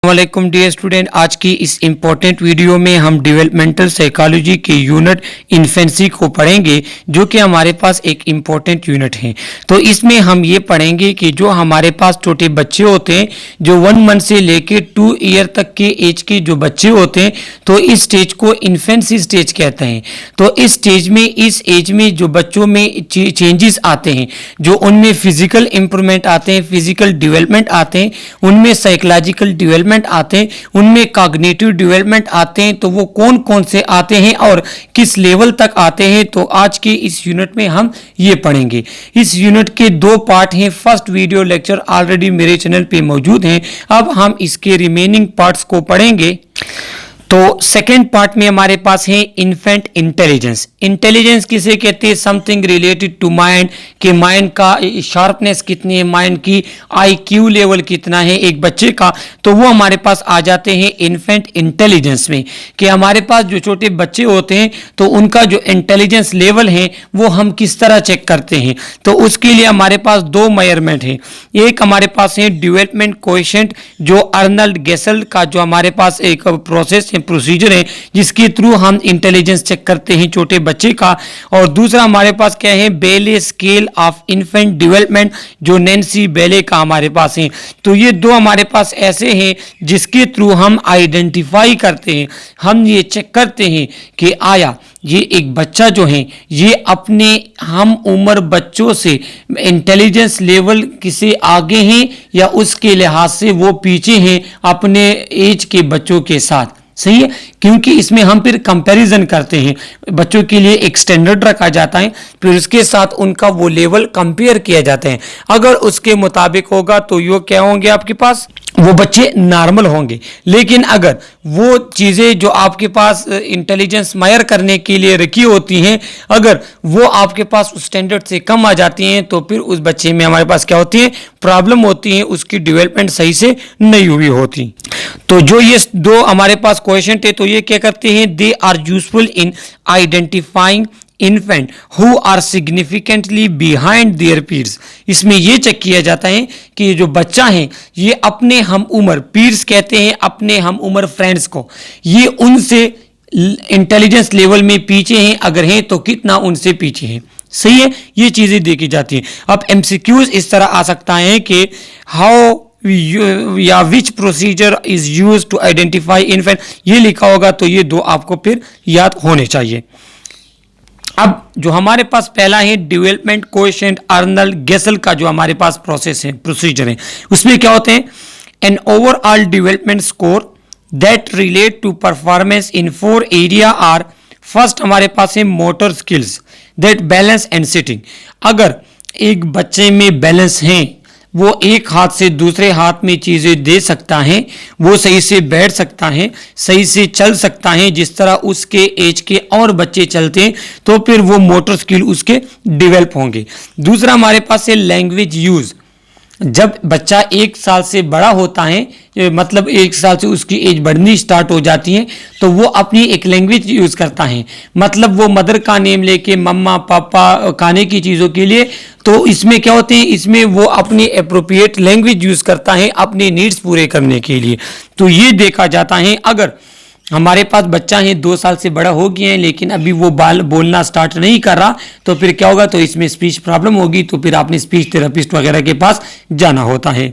वालेकुम dear student, आज की इस इम्पोर्टेंट वीडियो में हम डेवलपमेंटल साइकोलॉजी के यूनिट इन्फेंसी को पढ़ेंगे, जो कि हमारे पास एक इम्पोर्टेंट यूनिट है। तो इसमें हम ये पढ़ेंगे कि जो हमारे पास छोटे बच्चे होते हैं, जो 1 मंथ से लेके 2 ईयर तक के एज के जो बच्चे होते हैं, तो इस स्टेज को इन्फेंसी स्टेज कहते हैं। तो इस स्टेज में, इस एज में जो बच्चों में चेंजेस आते हैं, जो उनमें फिजिकल इंप्रूवमेंट आते हैं, फिजिकल डेवलपमेंट आते हैं, उनमें साइकोलॉजिकल डेवलपमेंट आते हैं, उनमें कॉग्निटिव डेवलपमेंट आते हैं, तो वो कौन कौन से आते हैं और किस लेवल तक आते हैं, तो आज के इस यूनिट में हम ये पढ़ेंगे। इस यूनिट के 2 पार्ट हैं। फर्स्ट वीडियो लेक्चर ऑलरेडी मेरे चैनल पे मौजूद हैं। अब हम इसके रिमेनिंग पार्ट्स को पढ़ेंगे। तो सेकेंड पार्ट में हमारे पास है इन्फेंट इंटेलिजेंस। इंटेलिजेंस किसे कहते हैं? समथिंग रिलेटेड टू माइंड, कि माइंड का शार्पनेस कितनी है, माइंड की IQ लेवल कितना है एक बच्चे का, तो वो हमारे पास आ जाते हैं इन्फेंट इंटेलिजेंस में। कि हमारे पास जो छोटे बच्चे होते हैं, तो उनका जो इंटेलिजेंस लेवल है वो हम किस तरह चेक करते हैं। तो उसके लिए हमारे पास 2 मेजरमेंट हैं। एक हमारे पास है डेवलपमेंट कोएफिशिएंट, जो अर्नल्ड गेसल का जो हमारे पास एक प्रोसेस प्रोसीजर है, जिसके थ्रू हम इंटेलिजेंस चेक करते हैं छोटे बच्चे का। और दूसरा हमारे पास क्या है? बेले स्केल ऑफ इन्फेंट डेवलपमेंट, जो नैन्सी बेले का हमारे पास है। तो ये 2 हमारे पास ऐसे हैं जिसके थ्रू हम आइडेंटिफाई करते हैं, हम ये चेक करते हैं कि आया ये एक बच्चा जो है, ये अपने हम उम्र बच्चों से इंटेलिजेंस लेवल किसे आगे हैं या उसके लिहाज से वो पीछे हैं अपने एज के बच्चों के साथ। सही है, क्योंकि इसमें हम फिर कंपैरिजन करते हैं। बच्चों के लिए एक स्टैंडर्ड रखा जाता है, फिर उसके साथ उनका वो लेवल कंपेयर किया जाता है। अगर उसके मुताबिक होगा तो ये क्या होंगे आपके पास? वो बच्चे नॉर्मल होंगे। लेकिन अगर वो चीज़ें जो आपके पास इंटेलिजेंस मायर करने के लिए रखी होती हैं, अगर वो आपके पास उस स्टैंडर्ड से कम आ जाती हैं, तो फिर उस बच्चे में हमारे पास क्या होती है? प्रॉब्लम होती है, उसकी डेवलपमेंट सही से नहीं हुई होती। तो जो ये 2 हमारे पास कोएफिशिएंट है, तो ये क्या करते हैं? They are useful in identifying infant who are significantly behind their peers. इसमें यह चेक किया जाता है कि जो बच्चा है, ये अपने हम उम्र, पीर्स कहते हैं अपने हम उम्र फ्रेंड्स को, ये उनसे इंटेलिजेंस लेवल में पीछे हैं, अगर हैं तो कितना उनसे पीछे हैं। सही है, ये चीजें देखी जाती हैं। अब MCQs इस तरह आ सकता है कि हाउ या which procedure is use to identify infant, ये लिखा होगा, तो ये 2 आपको फिर याद होने चाहिए। अब जो हमारे पास पहला है डेवलपमेंट कोएफिशिएंट अर्नल्ड गेसल का जो हमारे पास प्रोसेस है, प्रोसीजर है, उसमें क्या होते हैं? An overall development score that relate to performance in 4 area are. First हमारे पास है motor skills that balance and sitting. अगर एक बच्चे में बैलेंस है, वो एक हाथ से दूसरे हाथ में चीज़ें दे सकता है, वो सही से बैठ सकता है, सही से चल सकता है, जिस तरह उसके एज के और बच्चे चलते हैं, तो फिर वो मोटर स्किल उसके डेवलप होंगे। दूसरा हमारे पास है लैंग्वेज यूज़। जब बच्चा 1 साल से बड़ा होता है, मतलब 1 साल से उसकी एज बढ़नी स्टार्ट हो जाती है, तो वो अपनी एक लैंग्वेज यूज़ करता है। मतलब वो मदर का नेम लेके मम्मा पापा खाने की चीज़ों के लिए, तो इसमें क्या होते हैं? इसमें वो अपनी अप्रोप्रिएट लैंग्वेज यूज़ करता है अपने नीड्स पूरे करने के लिए। तो ये देखा जाता है। अगर हमारे पास बच्चा है 2 साल से बड़ा हो गया है, लेकिन अभी वो बोलना स्टार्ट नहीं कर रहा, तो फिर क्या होगा? तो इसमें स्पीच प्रॉब्लम होगी, तो फिर आपने स्पीच थेरेपिस्ट वगैरह के पास जाना होता है।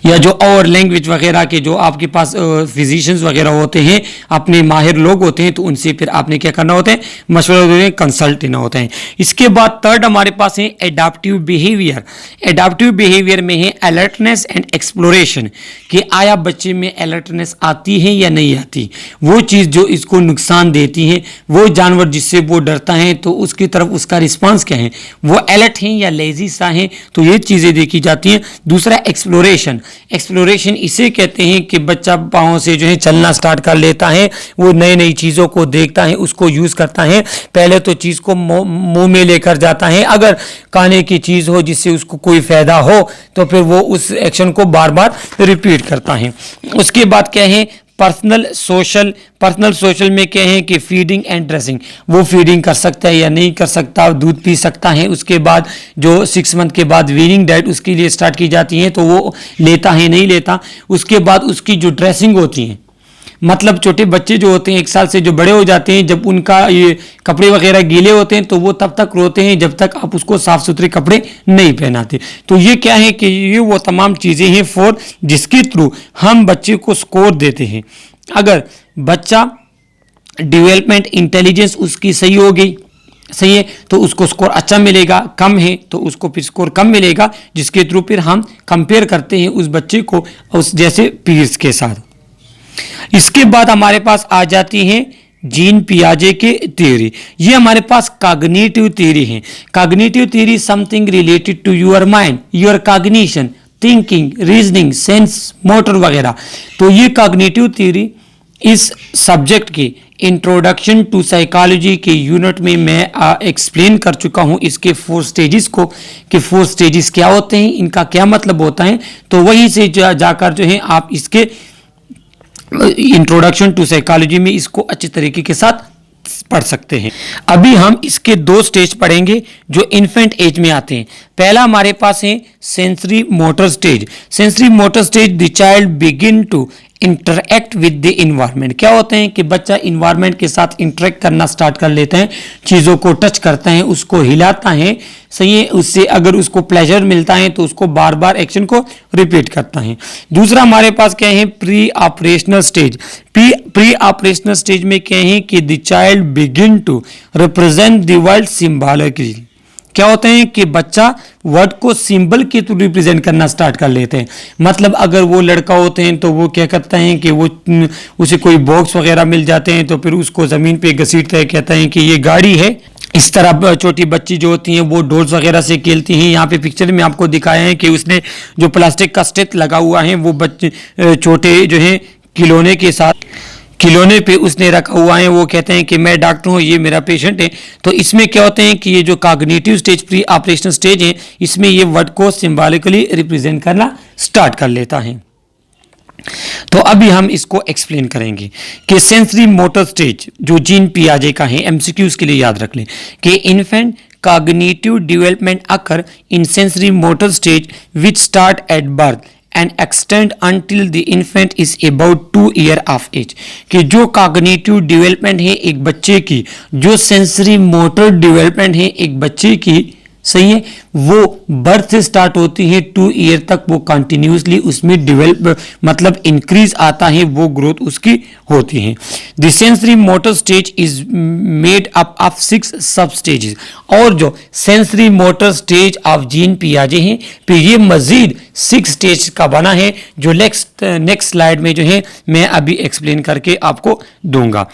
या जो और लैंग्वेज वगैरह के जो आपके पास फिजिशियंस वगैरह होते हैं, अपने माहिर लोग होते हैं, तो उनसे फिर आपने क्या करना होता है? मशवरा देना, कंसल्ट लेना होता है। इसके बाद थर्ड हमारे पास है एडाप्टिव बिहेवियर। एडाप्टिव बिहेवियर में है अलर्टनेस एंड एक्सप्लोरेशन, कि आया बच्चे में अलर्टनेस आती है या नहीं आती, वो चीज़ जो इसको नुकसान देती है, वो जानवर जिससे वो डरता है, तो उसकी तरफ उसका रिस्पांस क्या है? वो अलर्ट हैं या लेजी सा है, तो ये चीज़ें देखी जाती हैं। दूसरा एक्सप्लोरेशन। एक्सप्लोरेशन इसे कहते हैं कि बच्चा पाँव से जो है चलना स्टार्ट कर लेता है, वो नई नई चीज़ों को देखता है, उसको यूज़ करता है। पहले तो चीज़ को मुंह में लेकर जाता है, अगर खाने की चीज़ हो जिससे उसको कोई फ़ायदा हो, तो फिर वो उस एक्शन को बार बार रिपीट करता है। उसके बाद क्या है? पर्सनल सोशल में क्या है कि फीडिंग एंड ड्रेसिंग, वो फीडिंग कर सकता है या नहीं कर सकता, दूध पी सकता है। उसके बाद जो 6 मंथ के बाद वीनिंग डाइट उसके लिए स्टार्ट की जाती है तो वो लेता है नहीं लेता। उसके बाद उसकी जो ड्रेसिंग होती है, मतलब छोटे बच्चे जो होते हैं 1 साल से जो बड़े हो जाते हैं, जब उनका ये कपड़े वगैरह गीले होते हैं तो वो तब तक रोते हैं जब तक आप उसको साफ सुथरे कपड़े नहीं पहनाते। तो ये क्या है कि ये वो तमाम चीज़ें हैं फॉर जिसके थ्रू हम बच्चे को स्कोर देते हैं। अगर बच्चा डेवलपमेंट इंटेलिजेंस उसकी सही हो गई, सही है, तो उसको स्कोर अच्छा मिलेगा। कम है तो उसको फिर स्कोर कम मिलेगा, जिसके थ्रू फिर हम कंपेयर करते हैं उस बच्चे को उस जैसे पीयर्स के साथ। इसके बाद हमारे पास आ जाती है जीन पियाजे के थ्योरी। ये हमारे पास कॉग्निटिव थ्योरी है। Cognitive theory something related to your mind, your cognition, thinking, reasoning, sense motor वगैरह। तो ये कॉग्निटिव थ्योरी इस सब्जेक्ट के इंट्रोडक्शन टू साइकोलॉजी के यूनिट में मैं एक्सप्लेन कर चुका हूं इसके 4 स्टेजेस को, कि 4 स्टेजेस क्या होते हैं, इनका क्या मतलब होता है। तो वहीं से जाकर जो है आप इसके इंट्रोडक्शन टू साइकोलॉजी में इसको अच्छे तरीके के साथ पढ़ सकते हैं। अभी हम इसके 2 स्टेज पढ़ेंगे जो इन्फेंट एज में आते हैं। पहला हमारे पास है sensory motor stage. Sensory motor stage the child begin to interact with the environment. क्या होते हैं कि बच्चा इन्वायरमेंट के साथ इंटरेक्ट करना स्टार्ट कर लेते हैं, चीज़ों को टच करता है, उसको हिलाता है, सही है, उससे अगर उसको प्लेजर मिलता है तो उसको बार बार एक्शन को रिपीट करता है। दूसरा हमारे पास क्या है pre operational stage. Pre operational stage में क्या है कि the child begin to represent the world symbolically. क्या होते हैं कि बच्चा वर्ड को सिंबल के थ्रू रिप्रेजेंट करना स्टार्ट कर लेते हैं। मतलब अगर वो लड़का होते हैं तो वो क्या करते हैं कि वो उसे कोई बॉक्स वगैरह मिल जाते हैं तो फिर उसको ज़मीन पे घसीटता है, कहता है कि ये गाड़ी है। इस तरह छोटी बच्ची जो होती हैं वो डोल्स वगैरह से खेलती हैं। यहाँ पे पिक्चर में आपको दिखाया है कि उसने जो प्लास्टिक का स्टेट लगा हुआ है वो बच्चे छोटे जो है खिलौने पे उसने रखा हुआ है। वो कहते हैं कि मैं डॉक्टर हूँ, ये मेरा पेशेंट है। तो इसमें क्या होते हैं कि ये जो cognitive stage pre operational stage है, इसमें ये वर्ड को सिंबॉलिकली रिप्रेजेंट करना स्टार्ट कर लेता है। तो अभी हम इसको एक्सप्लेन करेंगे कि सेंसरी मोटर स्टेज जो जीन पियाजे का है, एमसीक्यूज के लिए याद रख लें कि infant cognitive development occur in sensory motor stage which start at birth and extend until the infant is about 2 year of age। कि जो cognitive development है एक बच्चे की, जो sensory motor development है एक बच्चे की, सही है, वो बर्थ से स्टार्ट होती है 2 ईयर तक वो कंटिन्यूसली उसमें डेवलप मतलब इंक्रीज आता है, वो ग्रोथ उसकी होती है। The sensory motor stage is made up of 6 sub stages. और जो sensory motor stage of Jean पियाजे हैं फिर ये मजीद 6 स्टेज का बना है जो नेक्स्ट स्लाइड में जो है मैं अभी एक्सप्लेन करके आपको दूंगा।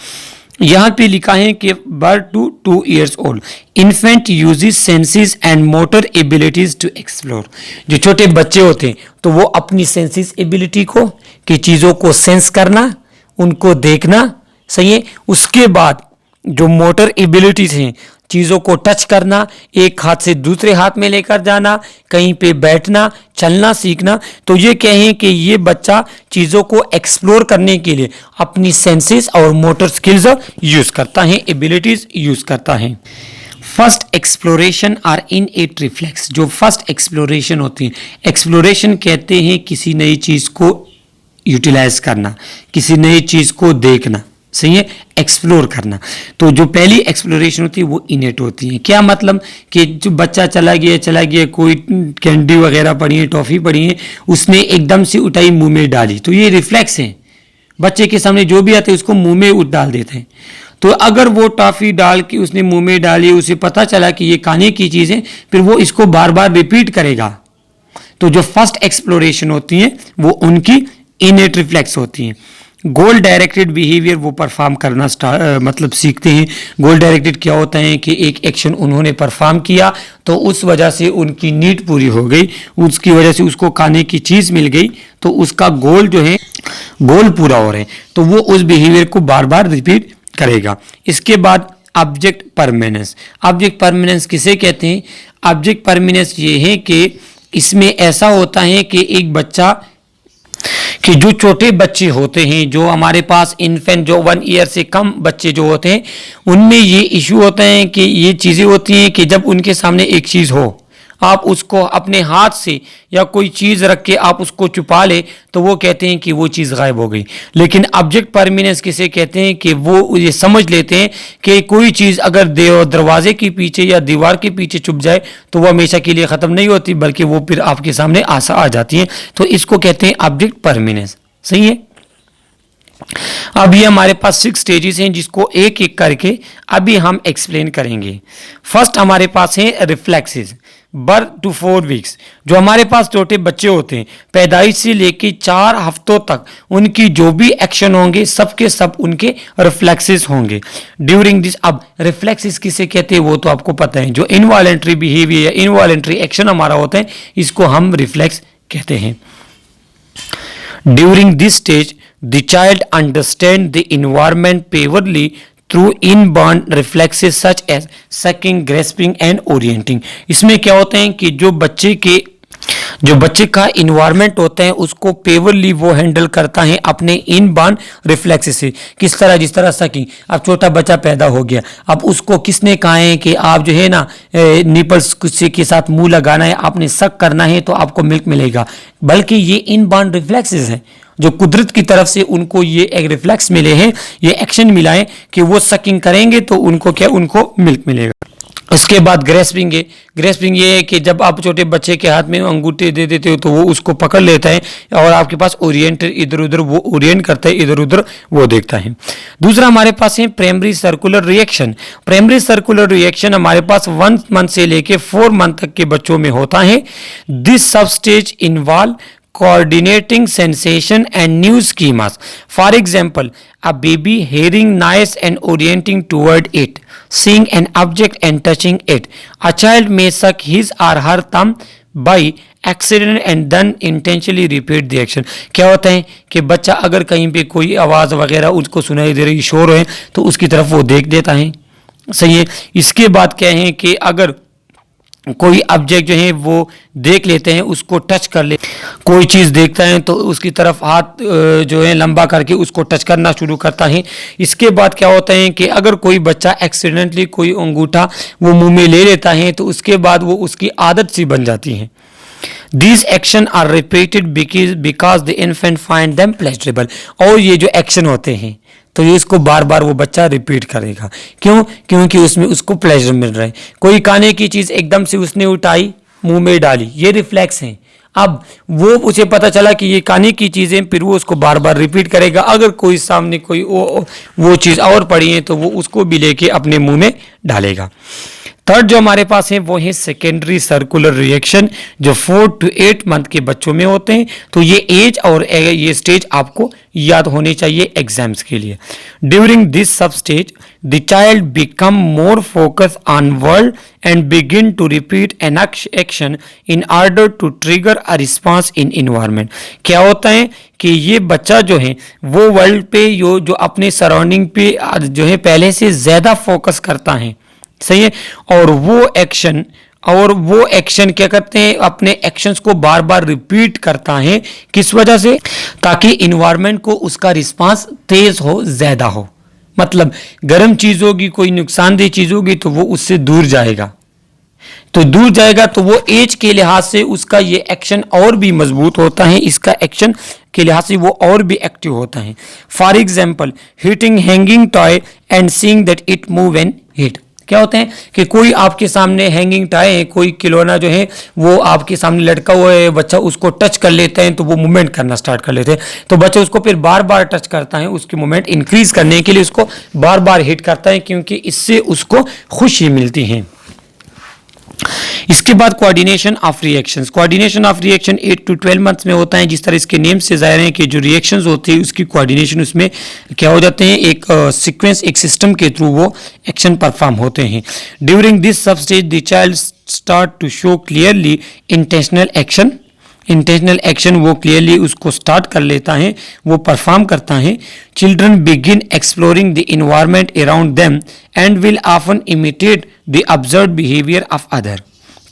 यहाँ पे लिखा है कि birth to 2 years old infant uses senses and motor abilities to explore. जो छोटे बच्चे होते हैं तो वो अपनी सेंसेस एबिलिटी को, कि चीज़ों को सेंस करना, उनको देखना, सही है, उसके बाद जो मोटर एबिलिटीज हैं, चीज़ों को टच करना, एक हाथ से दूसरे हाथ में लेकर जाना, कहीं पे बैठना, चलना सीखना। तो ये कहें कि ये बच्चा चीज़ों को एक्सप्लोर करने के लिए अपनी सेंसेस और मोटर स्किल्स यूज़ करता है, एबिलिटीज यूज़ करता है। First exploration are innate reflex. जो फर्स्ट एक्सप्लोरेशन होती है, एक्सप्लोरेशन कहते हैं किसी नई चीज़ को यूटिलाइज करना, किसी नई चीज़ को देखना, सही है, एक्सप्लोर करना। तो जो पहली एक्सप्लोरेशन होती है वो इनेट होती है। क्या मतलब कि जो बच्चा चला गया, कोई कैंडी वगैरह पड़ी है, टॉफ़ी पड़ी है, उसने एकदम से उठाई मुंह में डाली, तो ये रिफ्लेक्स है। बच्चे के सामने जो भी आते हैं उसको मुंह में डाल देते हैं। तो अगर वो टॉफ़ी डाल के उसने मुंह में डाली, उसे पता चला कि ये खाने की चीज़ है, फिर वो इसको बार बार रिपीट करेगा। तो जो फर्स्ट एक्सप्लोरेशन होती है वो उनकी इनेट रिफ्लेक्स होती हैं। गोल डायरेक्टेड बिहेवियर वो परफॉर्म करना मतलब सीखते हैं। गोल डायरेक्टेड क्या होता है कि एक एक्शन उन्होंने परफॉर्म किया तो उस वजह से उनकी नीड पूरी हो गई, उसकी वजह से उसको खाने की चीज़ मिल गई, तो उसका गोल जो है गोल पूरा हो रहा है, तो वो उस बिहेवियर को बार बार रिपीट करेगा। इसके बाद ऑब्जेक्ट परमानेंस। ऑब्जेक्ट परमानेंस किसे कहते हैं? ऑब्जेक्ट परमानेंस ये है कि इसमें ऐसा होता है कि एक बच्चा कि जो छोटे बच्चे होते हैं, जो हमारे पास इन्फेंट, जो 1 ईयर से कम बच्चे जो होते हैं, उनमें ये इशू होता है कि ये चीज़ें होती हैं कि जब उनके सामने एक चीज़ हो, आप उसको अपने हाथ से या कोई चीज़ रख के आप उसको छुपा ले, तो वो कहते हैं कि वो चीज़ गायब हो गई। लेकिन ऑब्जेक्ट परमिनेंस किसे कहते हैं कि वो ये समझ लेते हैं कि कोई चीज़ अगर दरवाजे के पीछे या दीवार के पीछे छुप जाए तो वो हमेशा के लिए ख़त्म नहीं होती, बल्कि वो फिर आपके सामने आ जाती है। तो इसको कहते हैं ऑब्जेक्ट परमिनेंस। सही है। अब ये हमारे पास 6 स्टेजेस हैं, जिसको एक एक करके अभी हम एक्सप्लेन करेंगे। फर्स्ट हमारे पास है रिफ्लेक्सेस, बर्थ टू 4 वीक्स। जो हमारे पास छोटे बच्चे होते हैं, पैदाइश से लेके 4 हफ्तों तक उनकी जो भी एक्शन होंगे सबके सब उनके रिफ्लेक्सेस होंगे ड्यूरिंग दिस। अब रिफ्लेक्सेस किसे कहते हैं वो तो आपको पता है, जो इनवॉलेंट्री बिहेवियर या इनवॉलेंट्री एक्शन हमारा होता है, इसको हम रिफ्लेक्स कहते हैं। During this stage, the child understands the environment favorably through inborn reflexes such as sucking, grasping and orienting. इसमें क्या होते हैं कि जो बच्चे का इन्वायरमेंट होता है उसको फेवरली वो हैंडल करता है अपने इनबॉर्न रिफ्लेक्स से। किस तरह? जिस तरह सकिंग, अब छोटा बच्चा पैदा हो गया, अब उसको किसने कहा है कि आप जो है ना निपल्स के साथ मुंह लगाना है, आपने सक करना है तो आपको मिल्क मिलेगा, बल्कि ये इनबॉर्न रिफ्लेक्सेस हैं जो कुदरत की तरफ से उनको ये एक रिफ्लेक्स मिले हैं, ये एक्शन मिला है कि वो सकिंग करेंगे तो उनको क्या, उनको मिल्क मिलेगा। उसके बाद ग्रेस्पिंग है। ग्रेस्पिंग ये है कि जब आप छोटे बच्चे के हाथ में अंगूठे दे देते हो तो वो उसको पकड़ लेता है और आपके पास ओरिएंट इधर उधर वो ओरिएंट करता है, इधर उधर वो देखता है। दूसरा हमारे पास है primary circular reaction. Primary circular reaction हमारे पास 1 मंथ से लेके 4 मंथ तक के बच्चों में होता है। This sub stage involve coordinating sensation and new schemas. For example, a baby hearing noise and orienting toward it, seeing an object and touching it. A child may suck his or her thumb by accident and then intentionally repeat the action. क्या होता है कि बच्चा अगर कहीं पे कोई आवाज़ वगैरह उसको सुनाई दे रही, शोर है, तो उसकी तरफ वो देख देता है। सही है। इसके बाद क्या है कि अगर कोई ऑब्जेक्ट जो है वो देख लेते हैं, उसको टच कर ले, कोई चीज़ देखता है तो उसकी तरफ हाथ जो है लंबा करके उसको टच करना शुरू करता है। इसके बाद क्या होता है कि अगर कोई बच्चा एक्सीडेंटली कोई अंगूठा वो मुंह में ले लेता है तो उसके बाद वो उसकी आदत सी बन जाती है। These action are repeated because the infant find them pleasurable. और ये जो एक्शन होते हैं तो ये इसको बार बार वो बच्चा रिपीट करेगा। क्यों? क्योंकि उसमें उसको प्लेजर मिल रहा है। कोई खाने की चीज़ एकदम से उसने उठाई, मुंह में डाली, ये रिफ्लेक्स हैं। अब वो उसे पता चला कि ये खाने की चीज़ें, फिर वो उसको बार बार रिपीट करेगा। अगर कोई सामने कोई वो चीज़ और पड़ी है तो वो उसको भी लेके अपने मुंह में डालेगा। थर्ड जो हमारे पास है वो है सेकेंडरी सर्कुलर रिएक्शन, जो 4 to 8 मंथ के बच्चों में होते हैं। तो ये एज और ये स्टेज आपको याद होने चाहिए एग्जाम्स के लिए। During this sub stage the child become more focus on world and begin to repeat an action in order to trigger a response in environment. क्या होता है कि ये बच्चा जो है वो वर्ल्ड पे जो अपने सराउंडिंग पे जो है पहले से ज़्यादा फोकस करता है। सही है। और वो एक्शन क्या करते हैं, अपने एक्शंस को बार बार रिपीट करता है। किस वजह से? ताकि इन्वायरमेंट को उसका रिस्पांस तेज हो, ज्यादा हो। मतलब गर्म चीज होगी, कोई नुकसानदेह चीज होगी तो वो उससे दूर जाएगा, तो वो एज के लिहाज से उसका ये एक्शन और भी मजबूत होता है, इसका एक्शन के लिहाज से वो और भी एक्टिव होता है। For example, hitting hanging toy and seeing that it move and hit. क्या होते हैं कि कोई आपके सामने हैंगिंग टॉय है, कोई खिलौना जो है वो आपके सामने लटका हुआ है, बच्चा उसको टच कर लेता है तो वो मूवमेंट करना स्टार्ट कर लेते हैं। तो बच्चा उसको फिर बार बार टच करता है, उसकी मूवमेंट इंक्रीज करने के लिए उसको बार बार हिट करता है, क्योंकि इससे उसको खुशी मिलती है। इसके बाद coordination of reactions. Coordination of reaction 8 to 12 months में होता है। जिस तरह इसके नेम से जाहिर है कि जो रिएक्शंस होती है उसकी कोऑर्डिनेशन उसमें क्या हो जाते हैं, एक सीक्वेंस, एक सिस्टम के थ्रू वो एक्शन परफॉर्म होते हैं। During this sub stage the child start to show clearly intentional action. Intentional action वो क्लियरली उसको स्टार्ट कर लेता है, वो परफॉर्म करता है। Children begin exploring the environment around them and will often imitate the observed behaviour of other.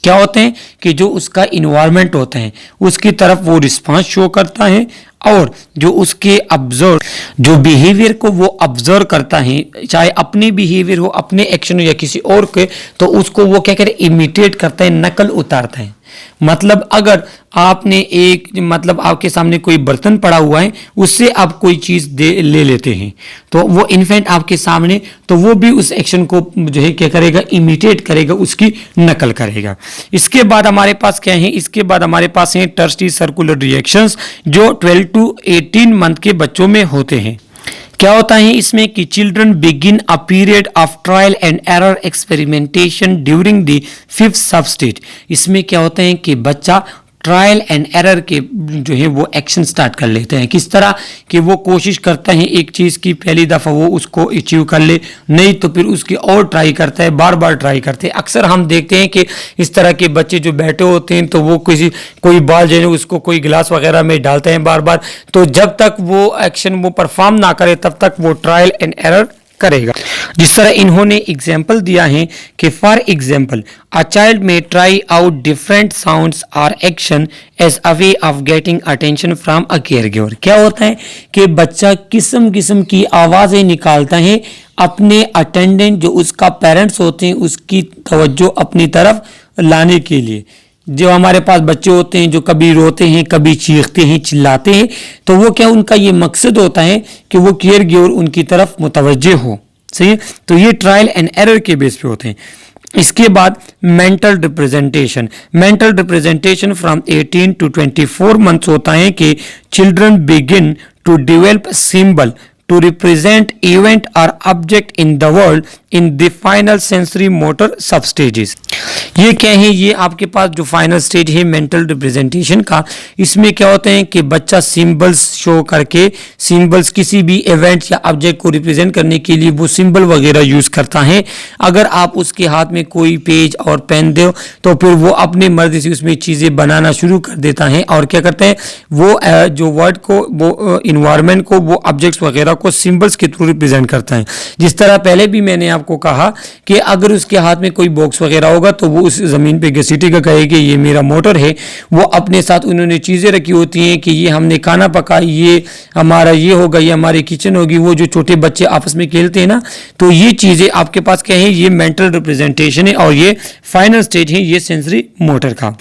क्या होते हैं कि जो उसका इन्वायरमेंट होता है उसकी तरफ वो रिस्पांस शो करता है और जो उसके ऑब्जर्व जो बिहेवियर को वो ऑब्जर्व करता है, चाहे अपने बिहेवियर हो, अपने एक्शन हो या किसी और के, तो उसको वो क्या करे, इमिटेट करता है, नकल उतारता है। मतलब अगर आपने एक मतलब आपके सामने कोई बर्तन पड़ा हुआ है, उससे आप कोई चीज ले लेते हैं, तो वो इन्फेंट आपके सामने, तो वो भी उस एक्शन को जो है क्या करेगा, इमिटेट करेगा, उसकी नकल करेगा। इसके बाद हमारे पास क्या है, इसके बाद हमारे पास है टर्स्टी सर्कुलर रिएक्शंस, जो 12 to 18 मंथ के बच्चों में होते हैं। क्या होता है इसमें कि children begin a period of trial and error experimentation during the 5th सब स्टेज। इसमें क्या होता है कि बच्चा ट्रायल एंड एरर के जो है वो एक्शन स्टार्ट कर लेते हैं। किस तरह कि वो कोशिश करता है एक चीज़ की, पहली दफ़ा वो उसको अचीव कर ले, नहीं तो फिर उसकी और ट्राई करता है, बार बार ट्राई करते हैं। अक्सर हम देखते हैं कि इस तरह के बच्चे जो बैठे होते हैं, तो वो कोई बॉल जो है उसको कोई गिलास वगैरह में डालते हैं बार बार, तो जब तक वो एक्शन वो परफॉर्म ना करे तब तक वो ट्रायल एंड एरर करेगा। जिस तरह इन्होंने एग्जाम्पल दिया है कि for example a child may try out different sounds और action as a way of getting attention from a caregiver. क्या होता है कि बच्चा किस्म किस्म की आवाज़ें निकालता है अपने अटेंडेंट जो उसका पेरेंट्स होते हैं उसकी तवज्जो अपनी तरफ लाने के लिए। जो हमारे पास बच्चे होते हैं जो कभी रोते हैं, कभी चीखते हैं, चिल्लाते हैं, तो वो क्या उनका ये मकसद होता है कि वो केयर गिवर उनकी तरफ मुतवज्जे हो। सही है, तो ये ट्रायल एंड एरर के बेस पे होते हैं। इसके बाद mental representation from 18 to 24 months होता है कि children begin to develop symbol to represent event or object in the world in the final sensory motor substages। ये क्या है, ये आपके पास जो फाइनल स्टेज है मेंटल रिप्रेजेंटेशन का, इसमें क्या होते हैं कि बच्चा सिंबल्स शो करके, सिंबल्स किसी भी इवेंट या ऑब्जेक्ट को रिप्रेजेंट करने के लिए वो सिंबल वगैरह यूज करता है। अगर आप उसके हाथ में कोई पेज और पेन दो तो फिर वो अपने मर्जी से उसमें चीज़ें बनाना शुरू कर देता है और क्या करते हैं वो जो वर्ड को, वो इन्वायरमेंट को, वो ऑब्जेक्ट्स वगैरह को सिंबल्स के थ्रू रिप्रेजेंट करता है। जिस तरह पहले भी मैंने आपको कहा कि अगर उसके हाथ में कोई बॉक्स वगैरह होगा तो वो उस जमीन पे घसीटेगा, कहेगा ये मेरा मोटर है। वो अपने साथ उन्होंने चीजें रखी होती हैं कि ये हमने खाना पकाई, ये हमारा ये होगा, ये हमारी किचन होगी। वो जो छोटे बच्चे आपस में खेलते हैं ना, तो ये चीजें आपके पास क्या है, ये मेंटल रिप्रेजेंटेशन है और ये फाइनल स्टेज है ये सेंसरी मोटर का।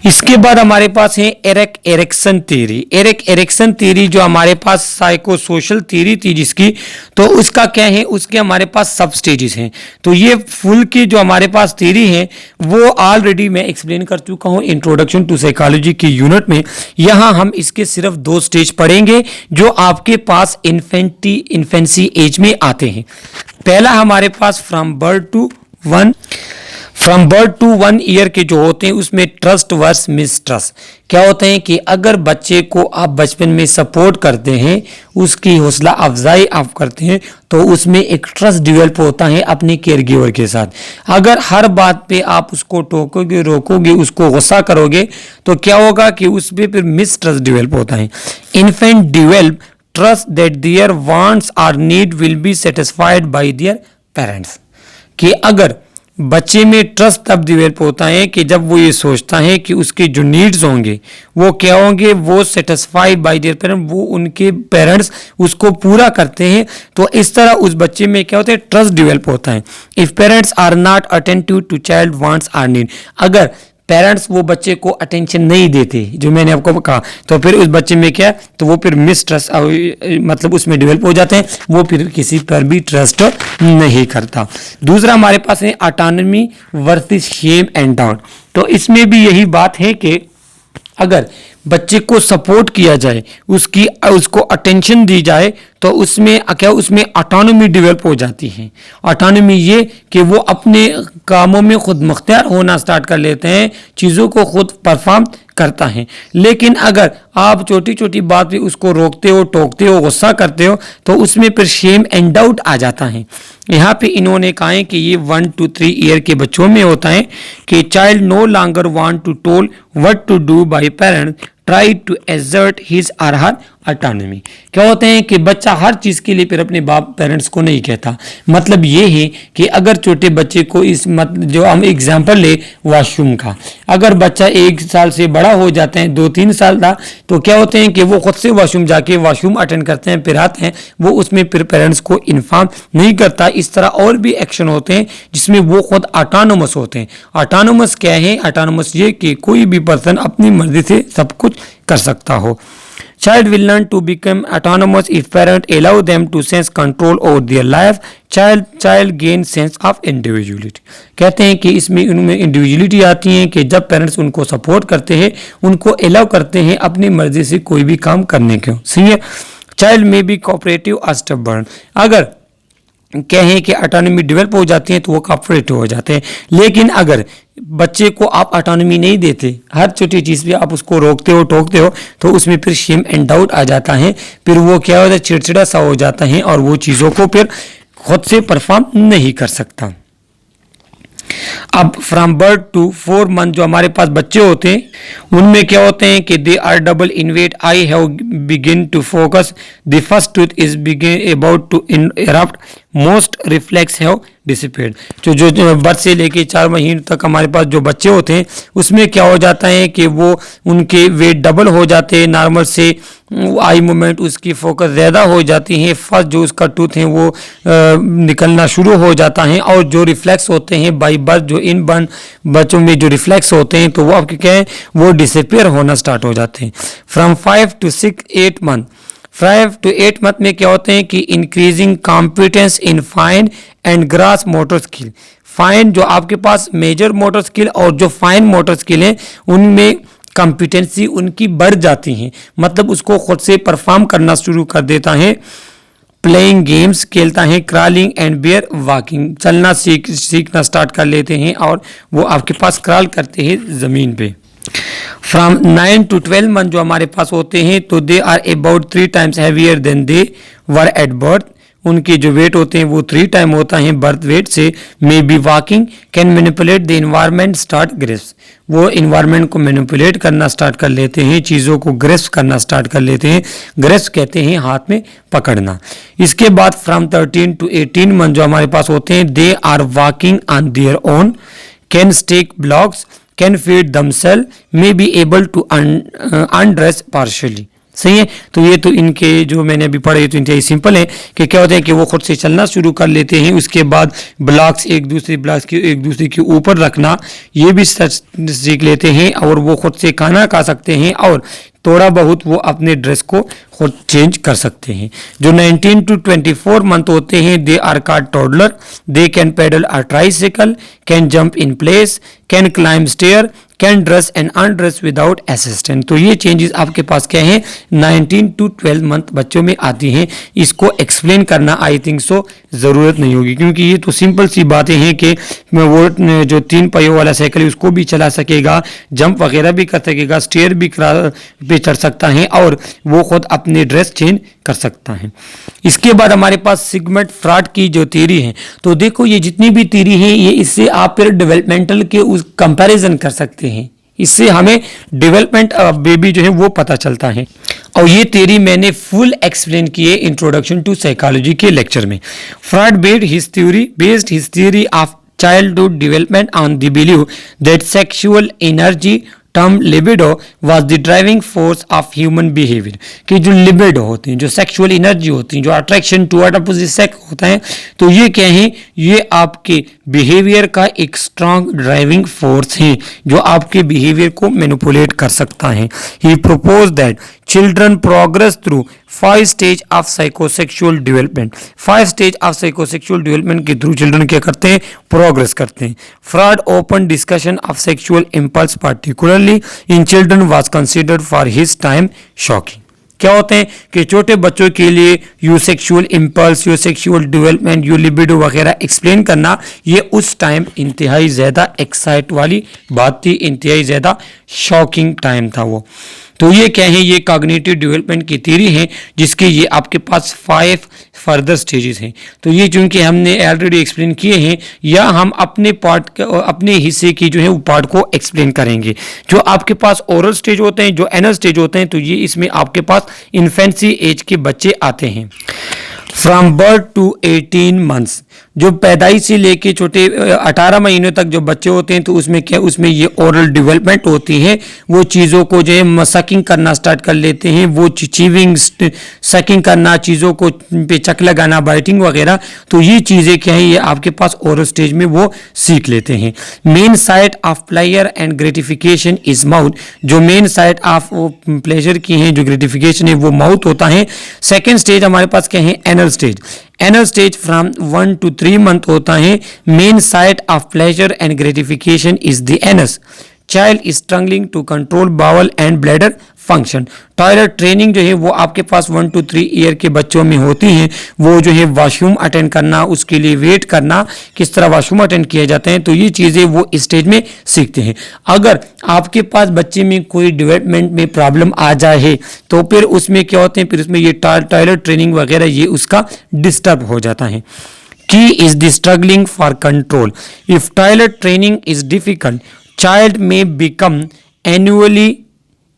इसके बाद हमारे पास है एरिक एरिक्सन थ्योरी जो हमारे पास साइको सोशल थ्योरी थी जिसकी, तो उसका क्या है, उसके हमारे पास सब स्टेजेस हैं। तो ये फुल की जो हमारे पास थ्योरी है वो ऑलरेडी मैं एक्सप्लेन कर चुका हूं इंट्रोडक्शन टू साइकोलॉजी की यूनिट में। यहां हम इसके सिर्फ 2 स्टेज पढ़ेंगे जो आपके पास इन्फेंसी एज में आते हैं। पहला हमारे पास फ्रॉम बर्थ टू 1 ईयर के जो होते हैं उसमें ट्रस्ट वर्स मिसट्रस्ट। क्या होते हैं कि अगर बच्चे को आप बचपन में सपोर्ट करते हैं, उसकी हौसला अफजाई आप करते हैं, तो उसमें एक ट्रस्ट डेवलप होता है अपने केयर गिवर के साथ। अगर हर बात पे आप उसको टोकोगे, रोकोगे, उसको गुस्सा करोगे, तो क्या होगा कि उस पर फिर मिसट्रस्ट डेवलप होता है। Infant develop trust that their wants और need will be satisfied by their parents. कि अगर बच्चे में ट्रस्ट तब डेवलप होता है कि जब वो ये सोचता है कि उसके जो नीड्स होंगे वो क्या होंगे, वो सेटिस्फाइड बाय देयर पेरेंट, वो उनके पेरेंट्स उसको पूरा करते हैं। तो इस तरह उस बच्चे में क्या होता है, ट्रस्ट डेवलप होता है। If parents are not attentive to child wants और नीड, अगर पेरेंट्स वो बच्चे को अटेंशन नहीं देते जो मैंने आपको कहा, तो फिर उस बच्चे में क्या, तो वो फिर मिसट्रस्ट मतलब उसमें डेवलप हो जाते हैं, वो फिर किसी पर भी ट्रस्ट नहीं करता। दूसरा हमारे पास है autonomy versus shame and doubt. तो इसमें भी यही बात है कि अगर बच्चे को सपोर्ट किया जाए, उसको अटेंशन दी जाए, तो उसमें क्या, उसमें ऑटोनॉमी डेवलप हो जाती है। ऑटोनॉमी ये कि वो अपने कामों में खुद मुख्तियार होना स्टार्ट कर लेते हैं, चीज़ों को खुद परफॉर्म करता है। लेकिन अगर आप छोटी छोटी बात पे उसको रोकते हो, टोकते हो, गुस्सा करते हो, तो उसमें फिर शेम एंड डाउट आ जाता है। यहाँ पे इन्होंने कहा है कि ये 1 to 3 ईयर के बच्चों में होता है कि child no longer want to told what to do by parents try to assert his or her autonomy. क्या होते हैं कि बच्चा हर चीज़ के लिए फिर अपने बाप पेरेंट्स को नहीं कहता। मतलब ये है कि अगर छोटे बच्चे को जो हम एग्जांपल ले वॉशरूम का, अगर बच्चा 1 साल से बड़ा हो जाते हैं, 2-3 साल का, तो क्या होते हैं कि वो खुद से वॉशरूम जाके वॉशरूम अटेंड करते हैं, फिर आते हैं, वो उसमें फिर पेरेंट्स को इन्फॉर्म नहीं करता। इस तरह और भी एक्शन होते हैं जिसमें वो खुद ऑटोनोमस होते हैं। ऑटोनोमस क्या है? ऑटोनोमस ये कि कोई भी पर्सन अपनी मर्जी से सब कुछ कर सकता हो। Child will learn to become autonomous if parents allow them to sense control over their life. Child gain sense of individuality. कहते हैं कि इसमें उनमें इंडिविजुअलिटी आती है कि जब पेरेंट्स उनको सपोर्ट करते हैं, उनको अलाउ करते हैं अपनी मर्जी से कोई भी काम करने को। सही है। चाइल्ड में बी कोऑपरेटिव और स्टबर्न। अगर कहें कि ऑटोनॉमी डेवलप हो जाती है तो वो कोऑपरेटिव हो जाते हैं, लेकिन अगर बच्चे को आप ऑटोनॉमी नहीं देते, हर छोटी चीज़ पे आप उसको रोकते हो, टोकते हो, तो उसमें फिर शेम एंड डाउट आ जाता है। फिर वो क्या होता है, चिड़चिड़ा सा हो जाता है और वो चीज़ों को फिर खुद से परफॉर्म नहीं कर सकता। अब फ्रॉम बर्थ टू 4 मंथ जो हमारे पास बच्चे होते हैं उनमें क्या होते हैं कि they are double in weight. I have begin to focus, the first tooth is begin about to erupt, most reflex have dissipated. जो बर्थ से लेके 4 महीने तक हमारे पास जो बच्चे होते हैं उसमें क्या हो जाता है कि वो उनके वेट डबल हो जाते हैं नॉर्मल से, आई मूवमेंट उसकी फोकस ज़्यादा हो जाती है, फर्स्ट जो उसका टूथ है वो निकलना शुरू हो जाता है, और जो रिफ्लेक्स होते हैं बाई बर्थ, जो इन बर्न बच्चों में जो रिफ्लेक्स होते हैं तो वो आपके क्या है, वो डिसअपीयर होना स्टार्ट हो जाते हैं। From 5 to 8 month, 5 to 8 month में क्या होते हैं कि increasing competence in fine and grass motor skill. Fine जो आपके पास मेजर मोटर स्किल और जो फाइन मोटर स्किल है उनमें कॉम्पिटेंसी उनकी बढ़ जाती है, मतलब उसको खुद से परफॉर्म करना शुरू कर देता है। प्लेइंग गेम्स खेलता है, क्रॉलिंग एंड बेयर वॉकिंग, चलना सीखना स्टार्ट कर लेते हैं और वो आपके पास क्रॉल करते हैं ज़मीन पे। फ्रॉम 9 to 12 मंथ जो हमारे पास होते हैं तो they are about 3 times heavier than they were at birth. उनके जो वेट होते हैं वो 3 टाइम होता है बर्थ वेट से। May be walking, can manipulate the environment, start grasp, वो इन्वायरमेंट को मैनिपुलेट करना स्टार्ट कर लेते हैं, चीज़ों को ग्रेस्प करना स्टार्ट कर लेते हैं। ग्रेस्प कहते हैं हाथ में पकड़ना। इसके बाद फ्रॉम 13 to 18 मंथ जो हमारे पास होते हैं they are walking on their own, can stack blocks, can feed themselves, may be able to undress partially. सही है। तो ये तो इनके जो मैंने अभी पढ़े तो इंतहाई सिंपल है कि क्या होता है कि वो खुद से चलना शुरू कर लेते हैं। उसके बाद ब्लॉक्स एक दूसरे के ऊपर रखना ये भी सीख लेते हैं, और वो खुद से खाना खा सकते हैं, और थोड़ा बहुत वो अपने ड्रेस को खुद चेंज कर सकते हैं। जो 19 to 24 मंथ होते हैं they are called toddler, they can pedal a tricycle, can jump in place, can climb stair, can dress and undress without assistant. तो ये चेंजेस आपके पास क्या है 19 to 12 मंथ बच्चों में आती हैं। इसको एक्सप्लेन करना आई थिंक सो ज़रूरत नहीं होगी, क्योंकि ये तो सिंपल सी बातें हैं कि वो जो 3 पहियों वाला साइकिल है उसको भी चला सकेगा, जंप वगैरह भी कर सकेगा, स्टेयर भी पे चढ़ सकता है, और वो खुद अपने ड्रेस चेंज कर सकता है। इसके बाद हमारे पास सिगमंड फ्रॉइड की जो थ्योरी है, तो देखो ये जितनी भी थ्योरी है ये इससे आप फिर डेवलपमेंटल के उस कंपैरिजन कर सकते हैं, इससे हमें डेवलपमेंट बेबी जो है वो पता चलता है। और ये थ्योरी मैंने फुल एक्सप्लेन की है इंट्रोडक्शन टू साइकोलॉजी के लेक्चर में। Freud based his theory of childhood development on the belief that sexual energy term libido was the driving force of human behaviour. कि जो लिबिडो होती हैं, जो सेक्सुअल एनर्जी होती हैं, जो अट्रैक्शन टुवर्ड अपोजिट सेक्स होता है, तो ये क्या है, ये आपके बिहेवियर का एक स्ट्रांग ड्राइविंग फोर्स है जो आपके बिहेवियर को मैनिपुलेट कर सकता है। He propose that children progress through 5 stage of psychosexual development. 5 stage of psychosexual development के थ्रू चिल्ड्रन क्या करते हैं, प्रोग्रेस करते हैं। Freud open discussion of sexual impulse particularly in children was considered for his time shocking. क्या होते हैं कि छोटे बच्चों के लिए यू सेक्सुअल इंपल्स, यू सेक्सुअल डेवलपमेंट, यू लिबिडो वगैरह एक्सप्लेन करना, ये उस टाइम इंतहाई ज़्यादा एक्साइट वाली बात थी, इंतहाई ज़्यादा शॉकिंग टाइम था वो। तो ये क्या है, ये कॉग्निटिव डेवलपमेंट की थ्योरी है जिसके ये आपके पास फर्दर स्टेजेस हैं। तो ये चूंकि हमने ऑलरेडी एक्सप्लेन किए हैं, या हम अपने पार्ट अपने हिस्से की जो है वो पार्ट को एक्सप्लेन करेंगे। जो आपके पास ओरल स्टेज होते हैं, जो एनल स्टेज होते हैं, तो ये इसमें आपके पास इन्फेंसी एज के बच्चे आते हैं। फ्रॉम बर्थ टू 18 मंथ्स, जो पैदाइश से लेके छोटे 18 महीनों तक जो बच्चे होते हैं, तो उसमें क्या, उसमें ये ओरल डेवलपमेंट होती है। वो चीज़ों को जो है सकिंग करना स्टार्ट कर लेते हैं, वो चीविंग सकिंग करना, चीज़ों को पे चक लगाना, बाइटिंग वगैरह, तो ये चीज़ें क्या है, ये आपके पास ओरल स्टेज में वो सीख लेते हैं। Main site of pleasure and gratification is mouth, जो मेन साइट ऑफ प्लेजर की है, जो ग्रेटिफिकेशन है, वो माउथ होता है। सेकेंड स्टेज हमारे पास क्या है, anal stage. Anal stage from 1 to 3 month होता है। Main site of pleasure and gratification is the anus. Child is struggling to control bowel and bladder function. Toilet training जो है वो आपके पास 1 to 3 ईयर के बच्चों में होती है। वो जो है वॉशरूम अटेंड करना, उसके लिए वेट करना, किस तरह वॉशरूम अटेंड किए जाते हैं, तो ये चीज़ें वो स्टेज में सीखते हैं। अगर आपके पास बच्चे में कोई डेवलपमेंट में प्रॉब्लम आ जाए, तो फिर उसमें क्या होते हैं, फिर उसमें ये टॉयलेट ट्रेनिंग वगैरह ये उसका डिस्टर्ब हो जाता है। की is the struggling for control. If toilet training is difficult, child may become annually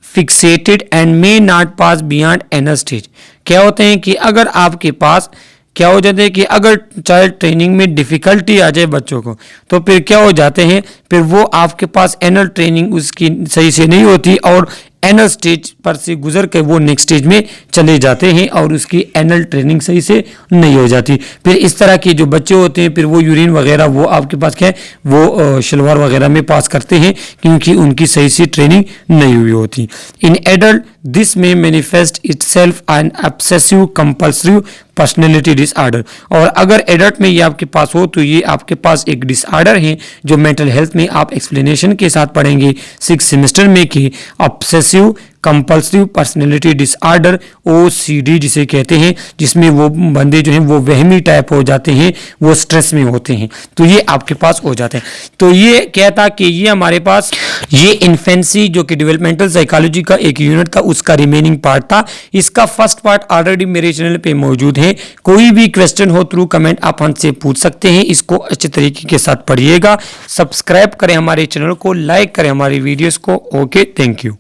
fixated and may not pass beyond anal stage। क्या होते हैं कि अगर आपके पास क्या हो जाते हैं कि अगर चाइल्ड ट्रेनिंग में डिफ़िकल्टी आ जाए बच्चों को, तो फिर क्या हो जाते हैं, फिर वो आपके पास एनल ट्रेनिंग उसकी सही से नहीं होती और एनल स्टेज पर से गुजर के वो नेक्स्ट स्टेज में चले जाते हैं और उसकी एनल ट्रेनिंग सही से नहीं हो जाती। फिर इस तरह के जो बच्चे होते हैं, फिर वो यूरिन वगैरह वो आपके पास क्या है, वो शलवार वगैरह में पास करते हैं, क्योंकि उनकी सही से ट्रेनिंग नहीं हुई होती। In adult this may manifest itself an obsessive compulsive personality disorder. और अगर एडल्ट में ये आपके पास हो, तो ये आपके पास एक डिसऑर्डर है, जो मेंटल हेल्थ में आप एक्सप्लेनेशन के साथ पढ़ेंगे 6 सेमेस्टर में, कि obsessive compulsive personality disorder, OCD जिसे कहते हैं, जिसमें वो बंदे जो हैं वो वहमी टाइप हो जाते हैं, वो स्ट्रेस में होते हैं, तो ये आपके पास हो जाते हैं। तो ये क्या था कि ये हमारे पास ये इन्फेंसी जो कि डेवलपमेंटल साइकोलॉजी का एक यूनिट था, उसका रिमेनिंग पार्ट था। इसका फर्स्ट पार्ट ऑलरेडी मेरे चैनल पे मौजूद है। कोई भी क्वेश्चन हो थ्रू कमेंट आप हमसे पूछ सकते हैं। इसको अच्छे तरीके के साथ पढ़िएगा, सब्सक्राइब करें हमारे चैनल को, लाइक करें हमारी वीडियोस को। Okay, thank you.